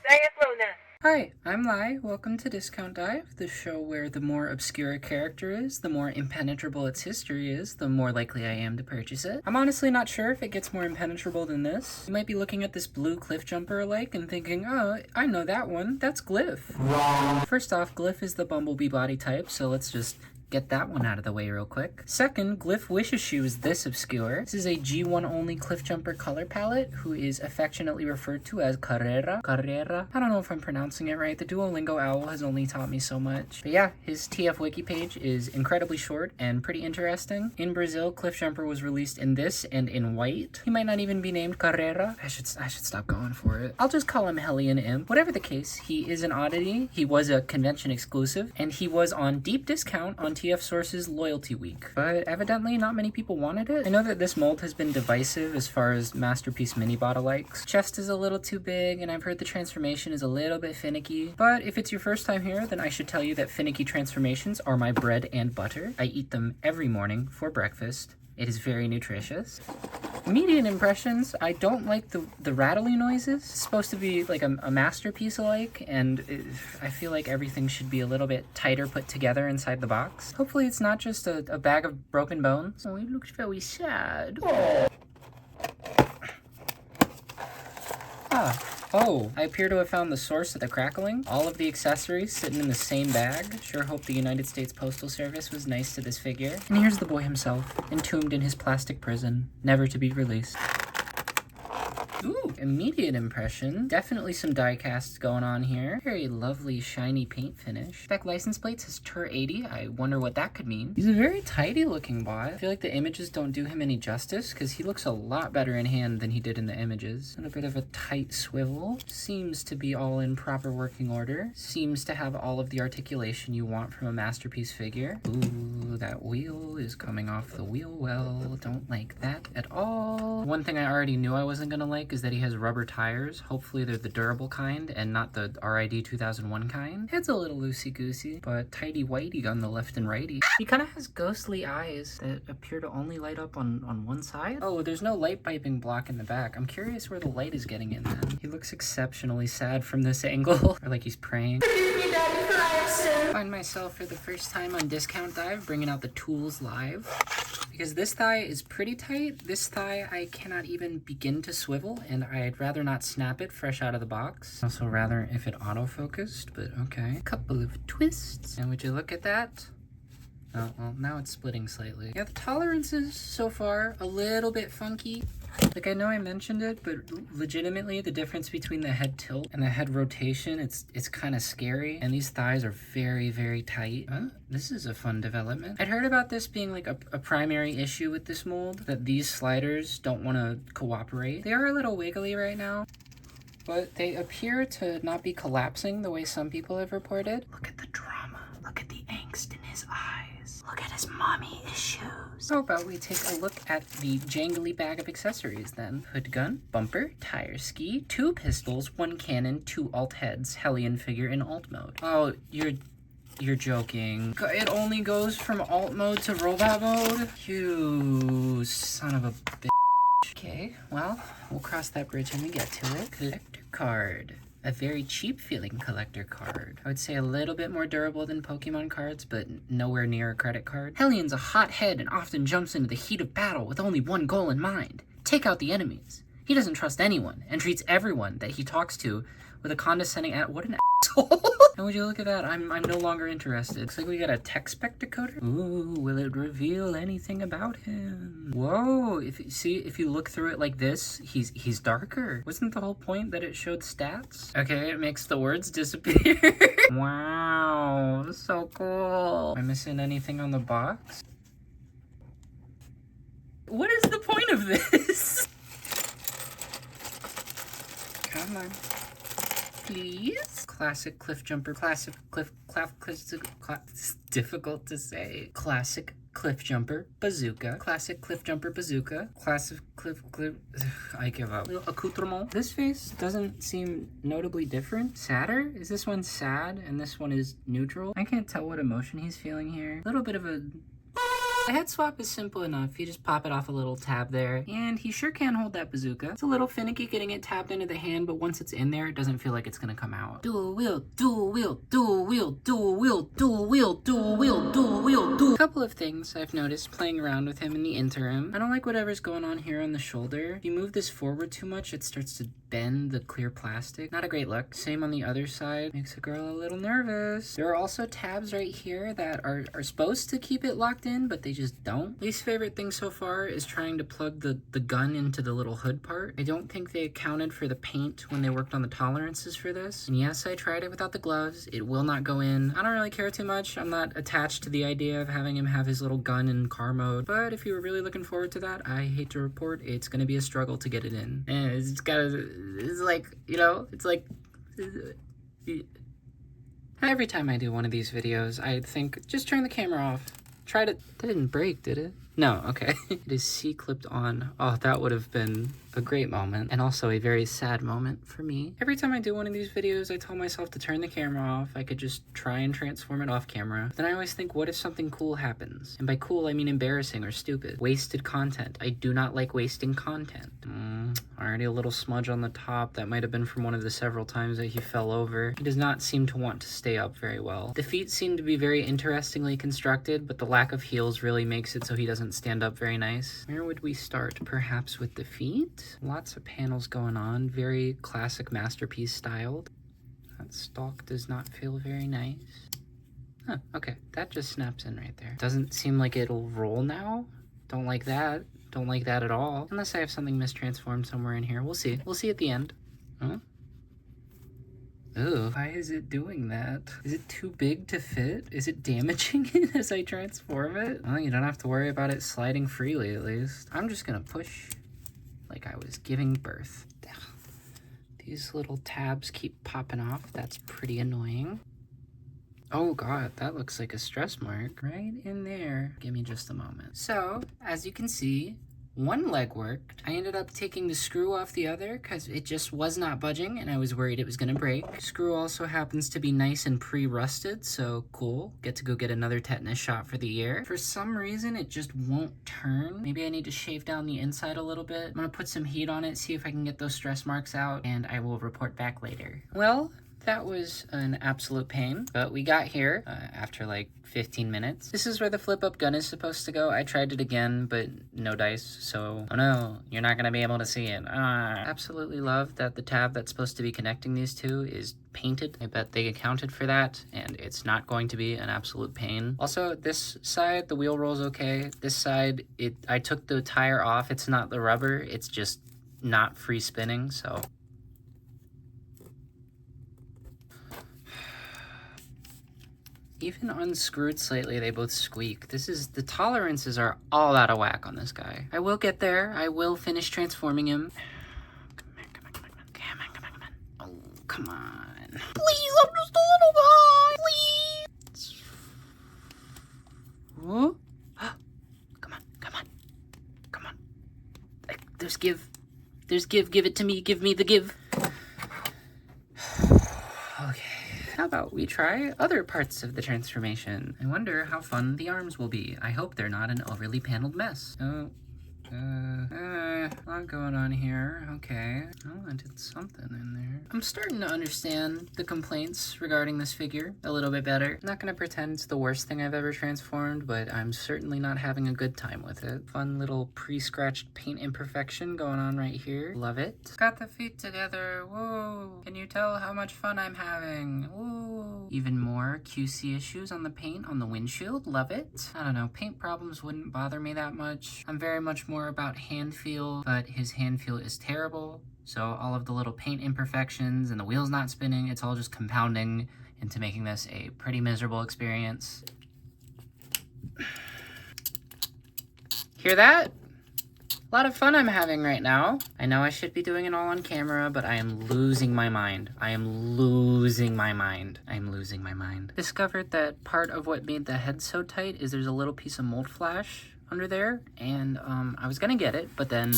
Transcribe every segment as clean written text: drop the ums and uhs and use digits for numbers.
Hi, I'm Lai. Welcome to Discount Dive, the show where the more obscure a character is, the more impenetrable its history is, the more likely I am to purchase it. I'm honestly not sure if it gets more impenetrable than this. You might be looking at this blue cliff jumper alike and thinking, oh, I know that one. That's Glyph. Wrong. First off, Glyph is the bumblebee body type, so let's just get that one out of the way real quick. Second, Glyph wishes she was this obscure. This is a G1 only cliff jumper color palette who is affectionately referred to as Carrera. I don't know if I'm pronouncing it right. The Duolingo owl has only taught me so much. But yeah, his TF wiki page is incredibly short and pretty interesting. In Brazil, cliff jumper was released in this and in white. He might not even be named Carrera. I should stop going for it. I'll just call him Hellion Imp. Whatever the case, he is an oddity. He was a convention exclusive and he was on deep discount on TF Source's Loyalty Week, but evidently not many people wanted it. I know that this mold has been divisive as far as Masterpiece Mini Bot alikes. Chest is a little too big, and I've heard the transformation is a little bit finicky, but if it's your first time here, then I should tell you that finicky transformations are my bread and butter. I eat them every morning for breakfast. It is very nutritious. Immediate impressions, I don't like the rattly noises. It's supposed to be like a masterpiece alike, and I feel like everything should be a little bit tighter put together inside the box. Hopefully it's not just a bag of broken bones. Oh, it looks very sad. Oh, I appear to have found the source of the crackling. All of the accessories sitting in the same bag. Sure hope the United States Postal Service was nice to this figure. And here's the boy himself, entombed in his plastic prison, never to be released. Ooh, immediate impression. Definitely some die casts going on here. Very lovely, shiny paint finish. Spec license plate says Tur 80. I wonder what that could mean. He's a very tidy looking bot. I feel like the images don't do him any justice because he looks a lot better in hand than he did in the images. And a bit of a tight swivel. Seems to be all in proper working order. Seems to have all of the articulation you want from a masterpiece figure. Ooh, that wheel is coming off the wheel well. Don't like that at all. One thing I already knew I wasn't gonna like is that he has rubber tires. Hopefully they're the durable kind and not the RID 2001 kind. Head's a little loosey-goosey, but tighty-whitey on the left and righty. He kind of has ghostly eyes that appear to only light up on one side. Oh, there's no light piping block in the back. I'm curious where the light is getting in then. He looks exceptionally sad from this angle. Or like he's praying. Find myself for the first time on Discount Dive bringing out the tools live. Because this thigh is pretty tight. This thigh I cannot even begin to swivel, and I'd rather not snap it fresh out of the box. Also rather if it autofocused, but okay. Couple of twists. And would you look at that? Oh, well, now it's splitting slightly. Yeah, the tolerances so far a little bit funky. Like, I know I mentioned it, but legitimately the difference between the head tilt and the head rotation, it's kind of scary. And these thighs are very, very tight. This is a fun development. I'd heard about this being like a primary issue with this mold, that these sliders don't want to cooperate. They are a little wiggly right now, but they appear to not be collapsing the way some people have reported. Look at the drama. Look at the angst in his eyes. Look at his mommy issues. How about we take a look at the jangly bag of accessories then? Hood gun, bumper, tire ski, 2 pistols, 1 cannon, 2 alt heads, Hellion figure in alt mode. Oh, you're joking. It only goes from alt mode to robot mode? You son of a bitch. Okay, well, we'll cross that bridge when we get to it. Collector card. A very cheap feeling collector card. I would say a little bit more durable than Pokemon cards, but nowhere near a credit card. Hellion's a hot head and often jumps into the heat of battle with only one goal in mind: take out the enemies. He doesn't trust anyone and treats everyone that he talks to with a condescending what an asshole. And would you look at that? I'm no longer interested. Looks like we got a tech spec decoder. Ooh, will it reveal anything about him? Whoa, if you look through it like this, he's darker. Wasn't the whole point that it showed stats? Okay, it makes the words disappear. Wow, so cool. Am I missing anything on the box? What is the point of this? Come on. Please? Classic cliff jumper, classic it's difficult to say. Classic cliff jumper bazooka, classic cliff jumper bazooka, classic cliff, I give up. Accoutrement. This face doesn't seem notably different. Sadder? Is this one sad and this one is neutral? I can't tell what emotion he's feeling here. A little bit of a The head swap is simple enough. You just pop it off a little tab there, and he sure can hold that bazooka. It's a little finicky getting it tabbed into the hand, but once it's in there, it doesn't feel like it's gonna come out. Dual wheel, dual wheel, dual wheel, dual wheel, dual wheel, dual wheel, dual wheel, dual. A couple of things I've noticed playing around with him in the interim. I don't like whatever's going on here on the shoulder. If you move this forward too much, it starts to bend the clear plastic. Not a great look. Same on the other side. Makes a girl a little nervous. There are also tabs right here that are supposed to keep it locked in, but they just don't. Least favorite thing so far is trying to plug the gun into the little hood part. I don't think they accounted for the paint when they worked on the tolerances for this. And yes, I tried it without the gloves. It will not go in. I don't really care too much. I'm not attached to the idea of having him have his little gun in car mode. But if you were really looking forward to that, I hate to report it's going to be a struggle to get it in. And it's like, you know, it's like... Every time I do one of these videos, I think, just turn the camera off. Try to... That didn't break, did it? No, okay. It is C-clipped on. Oh, that would have been a great moment, and also a very sad moment for me. Every time I do one of these videos, I tell myself to turn the camera off. I could just try and transform it off camera. Then I always think, what if something cool happens? And by cool, I mean embarrassing or stupid. Wasted content. I do not like wasting content. Already a little smudge on the top. That might have been from one of the several times that he fell over. He does not seem to want to stay up very well. The feet seem to be very interestingly constructed, but the lack of heels really makes it so he doesn't stand up very nice. Where would we start? Perhaps with the feet? Lots of panels going on. Very classic masterpiece styled. That stalk does not feel very nice. Huh, okay. That just snaps in right there. Doesn't seem like it'll roll now. Don't like that. Don't like that at all. Unless I have something mistransformed somewhere in here. We'll see. We'll see at the end. Huh? Ooh, why is it doing that? Is it too big to fit? Is it damaging it as I transform it? Well, you don't have to worry about it sliding freely, at least. I'm just gonna push like I was giving birth. These little tabs keep popping off. That's pretty annoying. Oh god, that looks like a stress mark right in there. Give me just a moment. So, as you can see, one leg worked. I ended up taking the screw off the other because it just was not budging and I was worried it was gonna break. Screw also happens to be nice and pre-rusted, so cool. Get to go get another tetanus shot for the ear. For some reason, it just won't turn. Maybe I need to shave down the inside a little bit. I'm gonna put some heat on it, see if I can get those stress marks out, and I will report back later. Well, that was an absolute pain, but we got here after like 15 minutes. This is where the flip-up gun is supposed to go. I tried it again, but no dice, so... Oh no, you're not gonna be able to see it. Absolutely love that the tab that's supposed to be connecting these two is painted. I bet they accounted for that, and it's not going to be an absolute pain. Also, this side, the wheel rolls okay. This side, I took the tire off. It's not the rubber, it's just not free spinning, so... Even unscrewed slightly, they both squeak. The tolerances are all out of whack on this guy. I will get there. I will finish transforming him. Come on. Oh, come on. Please, I'm just a little guy. Please. Whoa. Come on. There's give. Give it to me. Give me the give. Okay. How about we try other parts of the transformation? I wonder how fun the arms will be. I hope they're not an overly paneled mess. A lot going on here. Okay. Oh, I did something in there. I'm starting to understand the complaints regarding this figure a little bit better. I'm not gonna pretend it's the worst thing I've ever transformed, but I'm certainly not having a good time with it. Fun little pre-scratched paint imperfection going on right here. Love it. Got the feet together. Whoa. Can you tell how much fun I'm having? Whoa. Even more QC issues on the paint on the windshield. Love it. I don't know. Paint problems wouldn't bother me that much. I'm very much more about hand feel, but his hand feel is terrible. So all of the little paint imperfections and the wheels not spinning, it's all just compounding into making this a pretty miserable experience. Hear that? A lot of fun I'm having right now. I know I should be doing it all on camera, but I am losing my mind. Discovered that part of what made the head so tight is there's a little piece of mold flash under there, and I was gonna get it, but then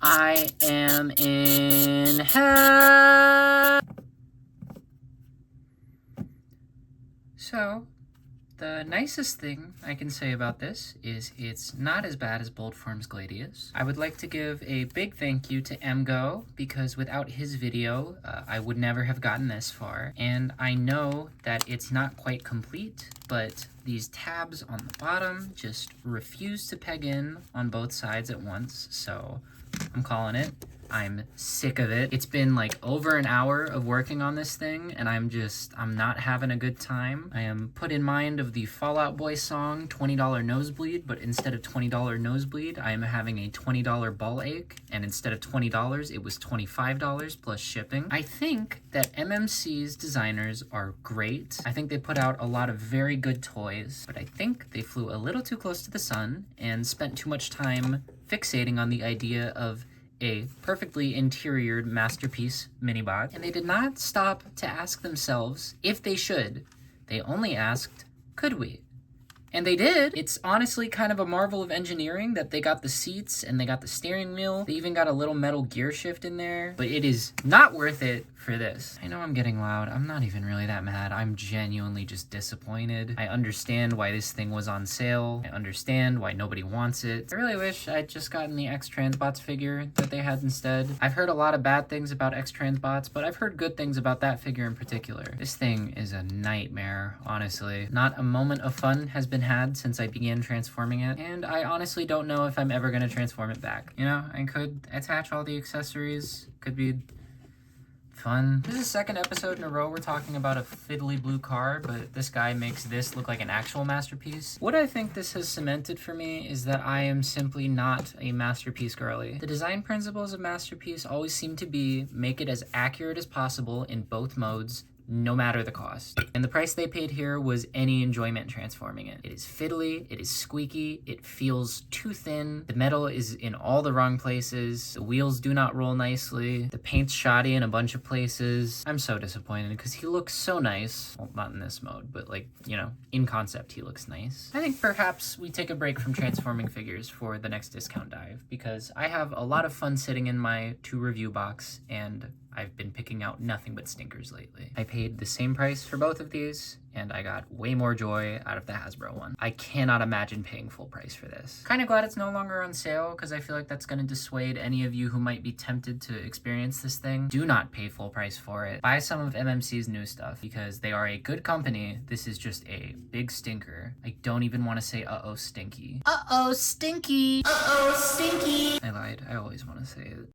I am in hell. So The nicest thing I can say about this is it's not as bad as Boldform's Gladius. I would like to give a big thank you to MGO, because without his video, I would never have gotten this far. And I know that it's not quite complete, but these tabs on the bottom just refuse to peg in on both sides at once, so I'm calling it. I'm sick of it. It's been like over an hour of working on this thing, and I'm not having a good time. I am put in mind of the Fall Out Boy song, $20 Nosebleed, but instead of $20 nosebleed, I am having a $20 ball ache, and instead of $20, it was $25 plus shipping. I think that MMC's designers are great. I think they put out a lot of very good toys, but I think they flew a little too close to the sun and spent too much time fixating on the idea of a perfectly interiored masterpiece minibot, and they did not stop to ask themselves if they should. They only asked, could we? And they did. It's honestly kind of a marvel of engineering that they got the seats and they got the steering wheel. They even got a little metal gear shift in there, but it is not worth it for this. I know I'm getting loud. I'm not even really that mad. I'm genuinely just disappointed. I understand why this thing was on sale. I understand why nobody wants it. I really wish I'd just gotten the X-Transbots figure that they had instead. I've heard a lot of bad things about X-Transbots, but I've heard good things about that figure in particular. This thing is a nightmare, honestly. Not a moment of fun has been had since I began transforming it, and I honestly don't know if I'm ever gonna transform it back. You know, I could attach all the accessories, could be fun. This is the second episode in a row we're talking about a fiddly blue car, but this guy makes this look like an actual masterpiece. What I think this has cemented for me is that I am simply not a masterpiece girly. The design principles of masterpiece always seem to be make it as accurate as possible in both modes, no matter the cost. And the price they paid here was any enjoyment transforming it. It is fiddly, it is squeaky, it feels too thin, the metal is in all the wrong places, the wheels do not roll nicely, the paint's shoddy in a bunch of places. I'm so disappointed because he looks so nice. Well, not in this mode, but like, you know, in concept he looks nice. I think perhaps we take a break from transforming figures for the next discount dive, because I have a lot of fun sitting in my 2 review box, and I've been picking out nothing but stinkers lately. I paid the same price for both of these, and I got way more joy out of the Hasbro one. I cannot imagine paying full price for this. Kind of glad it's no longer on sale, because I feel like that's going to dissuade any of you who might be tempted to experience this thing. Do not pay full price for it. Buy some of MMC's new stuff, because they are a good company. This is just a big stinker. I don't even want to say uh-oh stinky. Uh-oh stinky! Uh-oh stinky! I lied. I always want to say it.